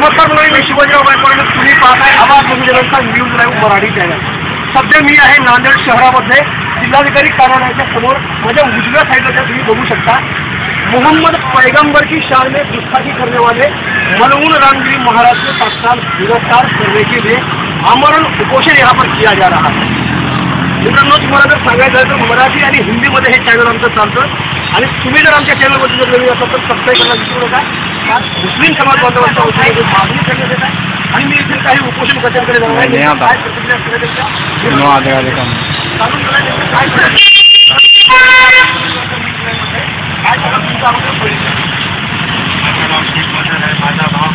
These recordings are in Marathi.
नमस्कार मंडळी, मी शिवाजीराव गायकवाड. तुम्ही पाहताय आवाज बहुजनांचा न्यूज लाईव्ह मराठी चॅनल. सध्या मी आहे नांदेड शहरामध्ये जिल्हाधिकारी कार्यालयाच्या समोर. माझ्या उजव्या साईडला तुम्ही बघू शकता मोहम्मद पैगंबर की शान में गुस्ताखी करने वाले मलऊन रामगिरी महाराज को तत्काल गिरफ्तार करने के लिए आमरण उपोषण यहाँ पर किया जा रहा है. मित्रांनो, तुम्हाला जर सांगायचं आहे तर मराठी आणि हिंदीमध्ये हे चॅनल आमचं चालतं. आणि तुम्ही जर आमच्या चॅनलवरती जर नवीन असाल तर सबस्क्राईब करायला विसरू नका. मुस्लिम समाज बांधवांच्या वतीने मागणी करण्यात येत आहे आणि मी इथे काही उपोषण कशाकडे जाणार आहे. काय प्रतिक्रिया माझा भाव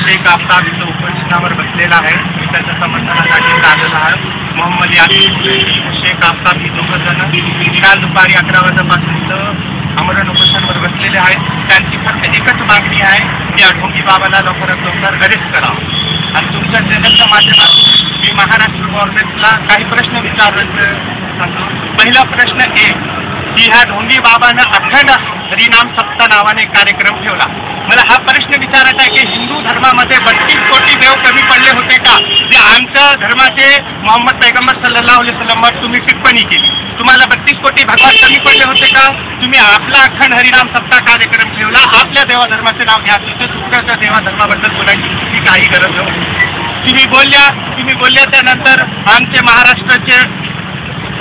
शेख आफताब इथं उपोषणावर बसलेला आहे. मी त्याच्या समर्थनासाठी आलेला आहे. मोहम्मद यासिन शेख आफताब ही दोघं जण काल दुपारी 11 वाजल्यापासून इथं आमरण उपोषणावर बसलेले आहेत. त्यांची फक्त एकच मागणी आहे की ढोंगी बाबाला लवकरात लवकर अरेस्ट करावं. आणि तुमच्या चॅनलच्या माध्यमातून मी महाराष्ट्र काँग्रेसला काही प्रश्न विचारले सांगतो. पहिला प्रश्न की ह्या ढोंगी बाबानं अखंड हरिनाम सप्ताह नावाने कार्यक्रम ठेवला. मला हा प्रश्न विचारायचा आहे की हिंदू धर्मामध्ये 32 कोटी देव कमी पडले होते का? जे आमच्या धर्माचे मोहम्मद पैगंबर सल्लल्लाहु अलैहि वसल्लमवर तुम्ही टिप्पणी केली. तुम्हाला 32 कोटी भगवान कमी पडले होते का? तुम्ही आपला अखंड हरिनाम सप्ताह कार्यक्रम ठेवला. आपल्या देवाधर्माचे नाव घ्या. तिथे दुसऱ्याच्या देवाधर्माबद्दल बोलायची काही गरज नव्हती. तुम्ही बोलल्या त्यानंतर आमचे महाराष्ट्राचे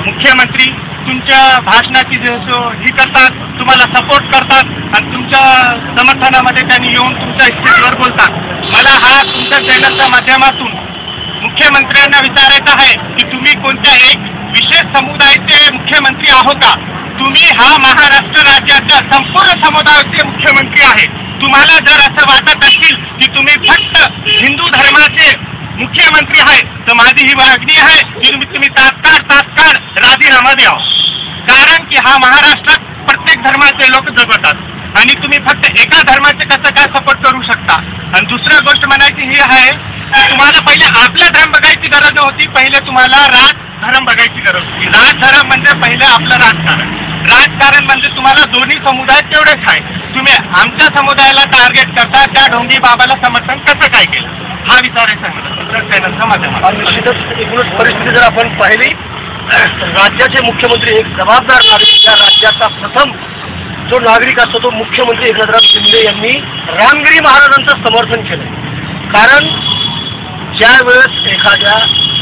मुख्यमंत्री तुमच्या भाषणाची ही करतात, तुम्हाला सपोर्ट करतात आणि तुमच्या समर्थनामध्ये त्यांनी येऊन तुमच्या स्टेजवर बोलतात. मला हा तुमच्या चॅनलच्या माध्यमातून मुख्यमंत्र्यांना विचारायचं आहे की तुम्ही कोणत्या एक विशेष समुदायाचे मुख्यमंत्री आहो का? तुम्ही हा महाराष्ट्र राज्याच्या संपूर्ण समुदायाचे मुख्यमंत्री आहे. तुम्हाला जर असं वाटत असेल की तुम्ही फक्त हिंदू धर्माचे मुख्यमंत्री आहे तर माझी ही मागणी आहे की तुम्ही तात्काळ राजीनामा द्यावा. कारण की हा महाराष्ट्रात प्रत्येक धर्माचे लोक जगतात आणि तुम्ही फक्त एका धर्माचे कसं काय सपोर्ट करू शकता? आणि दुसरी गोष्ट म्हणायची ही आहे की तुम्हाला पहिले आपला धर्म बघायची गरज नव्हती. पहिले तुम्हाला राजधर्म बघायची गरज होती. राजधर्म म्हणजे पहिले आपलं राजकारण म्हणजे तुम्हाला दोन्ही समुदाय तेवढेच आहे. तुम्ही आमच्या समुदायाला टार्गेट करता, त्या ढोंगी बाबाला समर्थन कसं काय केलं हा विचारायचा एकूणच परिस्थिती जर आपण पाहिली, राज्याचे मुख्यमंत्री एक जबाबदार नागरिक, त्या राज्याचा प्रथम जो नागरिक असतो तो मुख्यमंत्री एकनाथराव शिंदे यांनी रामगिरी महाराजांचं समर्थन केलं. कारण ज्या वेळेस एखाद्या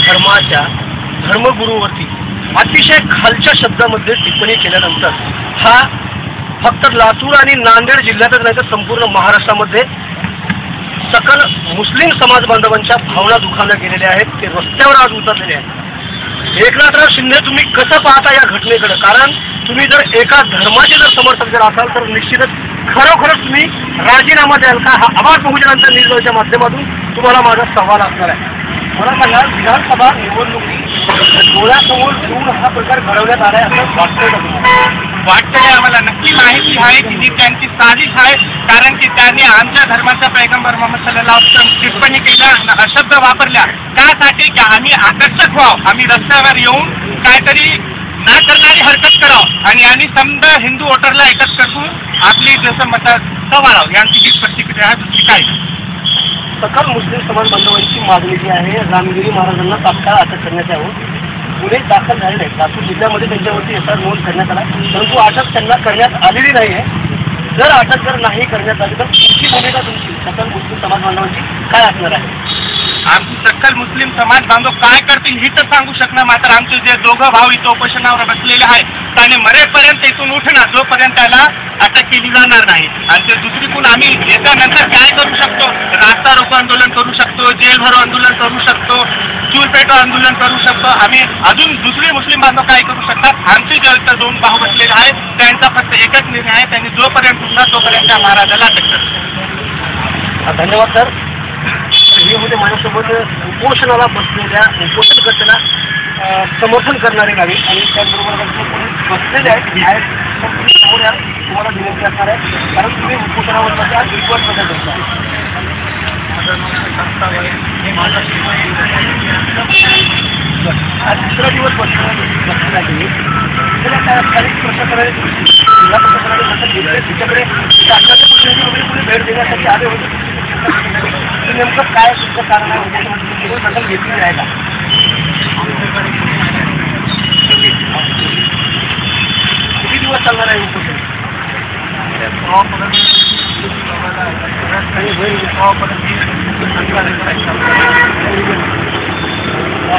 धर्माच्या धर्मगुरूवरती अतिशय खालच्या शब्दामध्ये टिप्पणी केल्यानंतर हा फक्त लातूर आणि नांदेड जिल्ह्यातच नाही तर संपूर्ण महाराष्ट्रामध्ये सकल मुस्लिम समाज बांधवांच्या भावना दुखावल्या गेलेल्या आहेत. ते रस्त्यावर आज उतरलेले आहेत. एकनाथराव शिंदे, तुम्ही कसं पाहता या घटनेकडे? कारण तुम्ही जर एका धर्माचे जर समर्थक जर असाल तर निश्चितच खरोखरच तुम्ही राजीनामा द्याल का? हा आवाज बहुजनांच्या न्यूजच्या माध्यमातून तुम्हाला माझा सवाल असणार आहे. मला सांगा, विधानसभा निवडणुकी डोळ्यासमोर ठेवून हा प्रकार घडवण्यात आलाय असं वाटतंय आम्हाला. नक्की माहिती आहे की ही त्यांची साजिश आहे. कारण की त्यांनी आमच्या धर्माच्या पैगंबर मोहम्मद सल्लल्लाहु अलैहि वसल्लम टिप्पणी केल्या, शब्द वापरल्या. त्यासाठी की आम्ही आकर्षक व्हावं, आम्ही रस्त्यावर येऊन काहीतरी ना करणारी हरकत करावं आणि आम्ही समजा हिंदू वोटरला एकत्र करून आपली जसं मतात वाढावं. यांची ही प्रतिक्रिया आहे, दुसरी काय. सकल मुस्लिम समाज बांधवांची मागणी जी आहे, रामगिरी महाराजांना तात्काळ अटक करण्यात यावं. गुन्हे दाखल झालेले आहेत. लातूर जिल्ह्यामध्ये त्यांच्यावरती एफआयआर नोंद करण्यात आला, परंतु अटक त्यांना करण्यात आलेली नाही आहे. जर अटक नाही करण्यात आली तर पुढची भूमिका तुमची सकल मुस्लिम समाज बांधवांची काय असणार आहे? आमची सकल मुस्लिम समाज बांधव काय करतील ही तर सांगू शकणार. मात्र आमचे जे दोघं भाऊ इथं उपोषणावर बसलेले आहेत त्याने मरेपर्यंत इथून उठणार जोपर्यंत त्याला अटक केली जाणार नाही. आणि ते दुसरीकडून आम्ही याच्यानंतर काय करू शकतो? रास्ता रोको आंदोलन करू शकतो, जेल भरो आंदोलन करू शकतो, चूल पेटो आंदोलन करू शकतो. आम्ही अजून दुसरे मुस्लिम बांधव काय करू शकतात? आमचे जे इथं दोन भाऊ बसलेले आहेत त्यांचा फक्त एकच निर्णय आहे, त्यांनी जोपर्यंत उठणार तोपर्यंत त्या महाराजाला अटक करतात. धन्यवाद सर. व्हिडिओमध्ये माझ्यासोबत उपोषणाला बसलेल्या उपोषणकर्त्याला समर्थन करणारे नागरिक आणि त्याचबरोबर बसलेले आहेत. समोर या तुम्हाला विनंती असणार आहे कारण तुम्ही उपोषणावर आज रिक्वेस्टमध्ये बसता. आज दुसरा दिवस बसलेला स्थानिक प्रशासनाने जिल्हा प्रशासनाने तिच्याकडे शासनाच्या प्रतिनिधी वगैरे कुठे भेट देण्यासाठी आले होते. की नेमकं काय तुमचं कारण आहे उपोषणाची दखल घेतली आहे का? किती दिवस चालणार आहे उपोषण?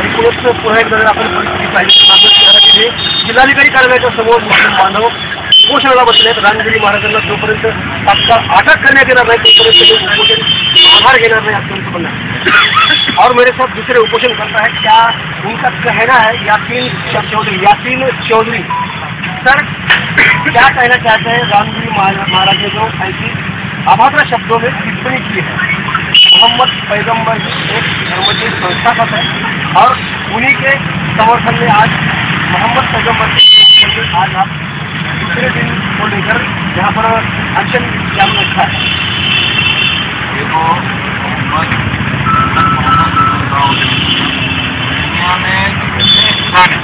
एकूणच पुन्हा एकदा जर आपण परिस्थिती पाहिजे जिल्हाधिकारी कार्यालयाच्या समोर मुस्लिम बांधव उपोषणाला बसलेत. रामगिरी महाराजांना जोपर्यंत तात्काळ अटक करण्यात येणार नाही तोपर्यंत हे उपोषण आधार घेणार नाही असं उनको बनना. और मेरे साथ दूसरे उपोषण करता है, क्या उनका कहना है यासीन चौधरी सर क्या कहना चाहते हैं? रामगिरी महाराज ने जो ऐसी अभद्र शब्दों में टिप्पणी की है, मोहम्मद पैगंबर एक धर्म के संस्थापक है और उन्हीं के समर्थन में आज मोहम्मद पैगंबर के आज आप दूसरे दिन को लेकर यहाँ पर अनशन जाम रखा है. देखो दुनिया में कितने इंसान हैं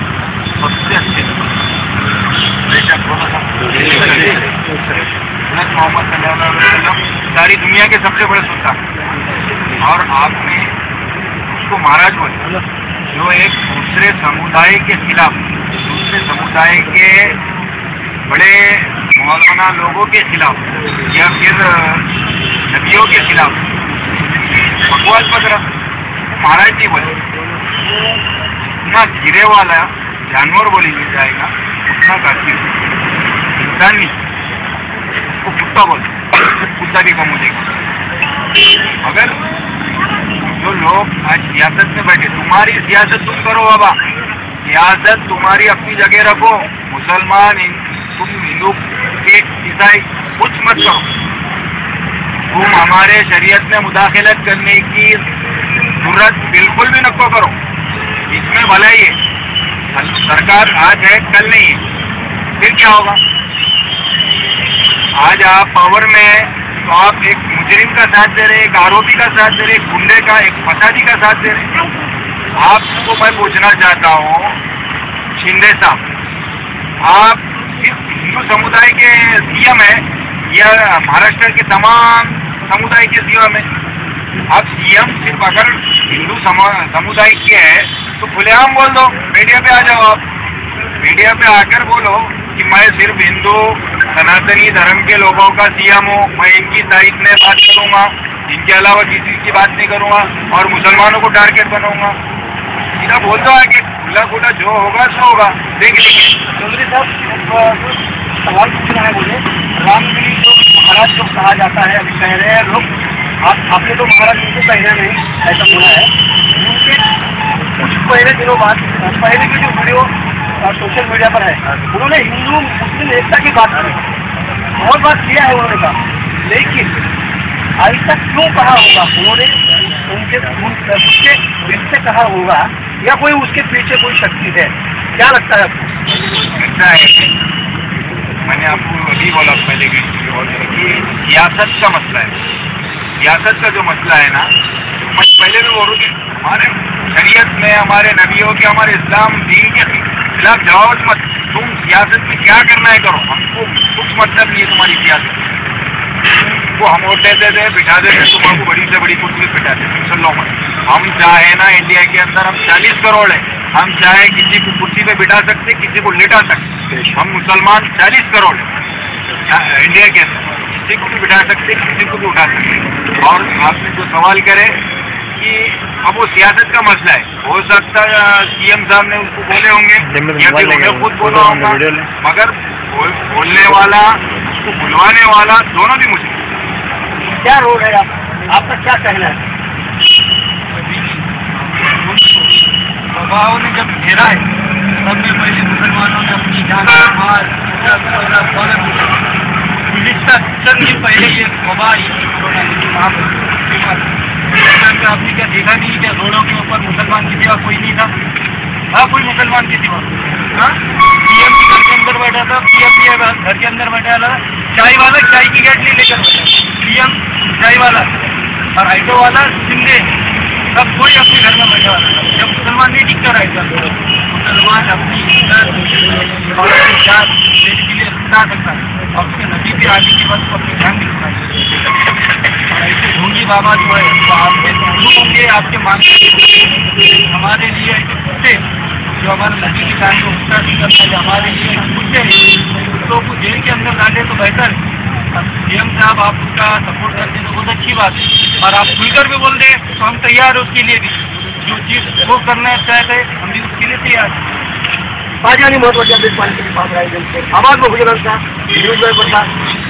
सबसे अच्छे बेशक मोहम्मद सल्लल्लाहु अलैहि वसल्लम सारी दुनिया के सबसे बड़े सुल्तान और आपने उसको महाराज बोले जो एक दूसरे समुदाय के खिलाफ दूसरे समुदाय के बड़े मौलाना लोगों के खिलाफ या फिर नबियों के खिलाफ बकवास पकड़ा महाराज जी बोले. उतना गिरे वाला जानवर बोली जाएगा उतना काफी इंसान नहीं उसको कुत्ता बोले कुत्ता भी कम हो जाएगा. मगर जो लोग आज सियासत में बैठे तुम्हारी सियासत तुम करो बाबा, सियासत तुम्हारी अपनी जगह रखो. मुसलमान तुम हिंदू सिख ईसाई कुछ मत करो. तुम हमारे शरीयत में मुदाखलत करने की जरूरत बिल्कुल भी नको करो. इसमें भलाई है. सरकार आज है कल नहीं है, फिर क्या होगा? आज आप पावर में तो आप एक मुजरिम का साथ दे रहे, एक आरोपी का साथ दे रहे, एक गुंडे का एक फसादी का साथ दे रहे. आपको मैं पूछना चाहता हूँ शिंदे साहब, आप सिर्फ हिंदू समुदाय के सीएम है या महाराष्ट्र के तमाम समुदाय के सीएम है? आप सीएम सिर्फ अगर हिंदू समुदाय के है तो खुलेआम बोल दो, मीडिया पे आ जाओ. आप मीडिया पे आकर बोलो कि मैं सिर्फ हिंदू सनातनी धर्म के लोगों का सीएम हूँ, मैं इनकी साइड में बात करूँगा, इनके अलावा किसी की बात नहीं करूँगा और मुसलमानों को टारगेट बनाऊँगा. सीधा बोल दो आगे खुला खुला जो होगा सो होगा. देख लीजिए चौधरी साहब सवाल पूछना है मुझे. रामगिरी जो महाराज जो कहा जाता है अभी कह रहे हैं लोग, आपने तो महाराज उनको कहना नहीं ऐसा बोला है. उनके कुछ पहले दिनों बाद पहले की जो वीडियो सोशल मीडिया पर है उन्होंने हिंदू मुस्लिम एकता की बात की, बहुत बात किया है उन्होंने कहा, लेकिन ऐसा क्यों कहा होगा? उन्होंने उसके दिल से कहा होगा या कोई उसके पीछे कोई शक्ति है? क्या लगता है आपको? लगता है मैंने आपको अभी बोला पहले कि सियासत का मसला है. सियासत का जो मसला है ना, मैं पहले भी बोलूँ कि हमारे शरीयत में हमारे नबियों के हमारे इस्लाम दीन के खिलाफ जाओ मत. तुम सियासत में क्या करना है करो, हमको कुछ मतलब नहीं है तुम्हारी सियासत. वो हम वोट देते थे बिठा देते तुम्हारे बड़ी से बड़ी कुर्सी बिठाते मुसलमान में. हम चाहे ना इंडिया के अंदर हम 40 करोड़ है, हम चाहे किसी को कुर्सी पे बिठा सकते किसी को लेटा सकते. हम मुसलमान 40 करोड़ है इंडिया के अंदर, किसी को भी बिठा सकते किसी को भी उठा सकते. और आपने जो सवाल करे कि अब वो सियासत का मसला है, हो सकता है सीएम साहब ने उसको बोले होंगे या फिर उन्हें खुद बोला होगा, मगर बोलने वाला उसको बुलवाने वाला दोनों भी मुझे. क्या रोल है आपका क्या कहना है? बाबाओं ने जब घेरा है सबसे पहले मुसलमानों ने अपनी जान माल चंद दिन पहले ये वबा आपने क्या देखा नहीं क्या रोडों के ऊपर मुसलमान के सिवा कोई नहीं था? हाँ कोई मुसलमान के सिवा. हाँ पीएम भी घर के अंदर बैठा था, पीएम भी घर के अंदर बैठा था. चाय वाला चाय की गेट नहीं लेकर बैठा, पीएम चाय वाला और ऑटो वाला शिंदे सब कोई अपने घर में बैठा था. जब मुसलमान नहीं दिखता रहता मुसलमान अपनी जान देश के लिए बता सकता है और उसके नबी के आगे के बाद अपनी जान भी बता सकता है. ऐसे ढोंगी बाबा जो है वो आपके हिंदू होंगे, आपके मानते हमारे लिए कुत्ते जो हमारे नदी की जान को उत्तर करना हमारे लिए कुत्ते कुत्तों को जेल के अंदर डाले तो बेहतर है। सीएम साहब आप उसका सपोर्ट करते तो बहुत अच्छी बात है, और आप खुलकर भी बोल दें तो हम तैयार हैं उसके लिए भी। जो चीज वो करना चाहते हम भी उसके लिए तैयार हैं। ताज्या आणि महत्त्वाच्या अपडेट पाहण्यासाठी पाहत राहिले आवाज बहुजनांचा न्यूज लाईव्ह करता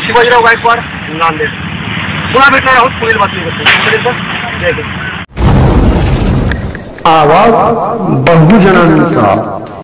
शिवाजीराव गायकवाड, नांदेड. पुन्हा भेटणार आहोत पुढील बातमीबद्दल. जय हिंद. आवाज बहुजनांचा.